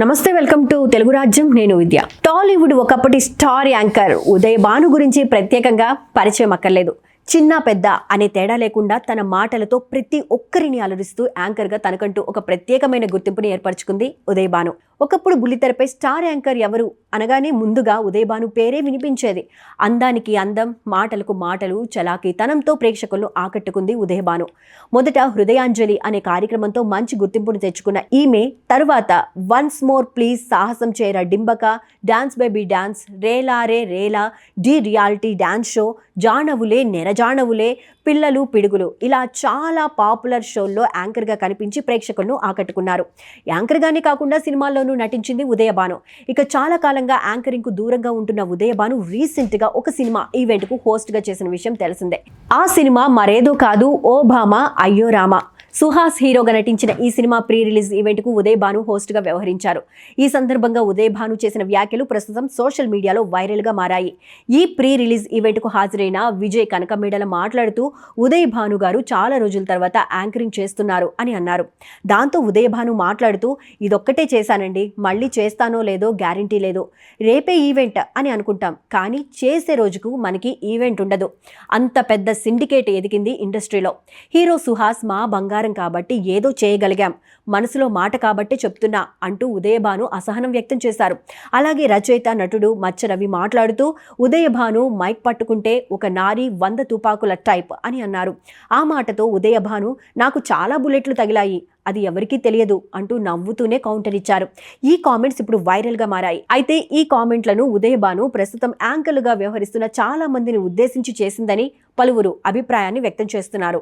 నమస్తే, welcome to Telugu రాజ్యం. నేను విద్య. టాలీవుడ్ ఒకప్పటి స్టార్ యాంకర్ ఉదయ్ భాను గురించి ప్రత్యేకంగా పరిచయం అక్కర్లేదు. చిన్న పెద్ద అనే తేడా లేకుండా తన మాటలతో ప్రతి ఒక్కరిని అలరిస్తూ యాంకర్గా తనకంటూ ఒక ప్రత్యేకమైన గుర్తింపుని ఏర్పరచుకుంది ఉదయ్ భాను. ఒకప్పుడు బుల్లితెరపై స్టార్ యాంకర్ ఎవరు అనగానే ముందుగా ఉదయ్ భాను పేరే వినిపించేది. అందానికి అందం, మాటలకు మాటలు, చలాకీతనంతో ప్రేక్షకులను ఆకట్టుకుంది ఉదయ్ భాను. మొదట హృదయాంజలి అనే కార్యక్రమంతో మంచి గుర్తింపును తెచ్చుకున్న ఈమె తరువాత వన్స్ మోర్ ప్లీజ్, సాహసం చేర డింబక, డాన్స్ బేబీ డాన్స్, రేలా రే Rela, D reality dance show, జానవులే నెరజానవులే, పిల్లలు పిడుగులు ఇలా చాలా పాపులర్ షోల్లో యాంకర్గా కనిపించి ప్రేక్షకులను ఆకట్టుకున్నారు. యాంకర్గానే కాకుండా సినిమాల్లోనూ నటించింది ఉదయ్ భాను. ఇక చాలా కాలంగా యాంకరింగ్కు దూరంగా ఉంటున్న ఉదయ్ భాను రీసెంట్గా ఒక సినిమా ఈవెంట్కు హోస్ట్గా చేసిన విషయం తెలిసిందే. ఆ సినిమా మరేదో కాదు, ఓ భామ అయ్యో రామ. సుహాస్ హీరోగా నటించిన ఈ సినిమా ప్రీ రిలీజ్ ఈవెంట్కు ఉదయ్ భాను హోస్ట్గా వ్యవహరించారు. ఈ సందర్భంగా ఉదయ్ భాను చేసిన వ్యాఖ్యలు ప్రస్తుతం సోషల్ మీడియాలో వైరల్గా మారాయి. ఈ ప్రీ రిలీజ్ ఈవెంట్కు హాజరైన విజయ్ కనకమేడల మాట్లాడుతూ ఉదయ్ భాను గారు చాలా రోజుల తర్వాత యాంకరింగ్ చేస్తున్నారు అని అన్నారు. దాంతో ఉదయ్ భాను మాట్లాడుతూ ఇదొక్కటే చేశానండి, మళ్ళీ చేస్తానో లేదో గ్యారంటీ లేదు. రేపే ఈవెంట్ అని అనుకుంటాం, కానీ చేసే రోజుకు మనకి ఈవెంట్ ఉండదు. అంత పెద్ద సిండికేట్ ఎదిగింది ఇండస్ట్రీలో. హీరో సుహాస్ మా బంగారం కాబట్టి ఏదో చేయగలిగాం, మనసులో మాట కాబట్టి చెప్తున్నా అంటూ ఉదయ్ భాను అసహనం వ్యక్తం చేశారు. అలాగే రచయిత నటుడు మచ్చ రవి మాట్లాడుతూ ఉదయ్ భాను మైక్ పట్టుకుంటే ఒక నారి 100 తుపాకుల టైప్ అని అన్నారు. ఆ మాటతో ఉదయ్ భాను నాకు చాలా బుల్లెట్లు తగిలాయి, అది ఎవరికీ తెలియదు అంటూ నవ్వుతూనే కౌంటర్ ఇచ్చారు. ఈ కామెంట్స్ ఇప్పుడు వైరల్గా మారాయి. అయితే ఈ కామెంట్లను ఉదయ్ భాను ప్రస్తుతం యాంకర్లుగా వ్యవహరిస్తున్న చాలా మందిని ఉద్దేశించి చేసిందని పలువురు అభిప్రాయాన్ని వ్యక్తం చేస్తున్నారు.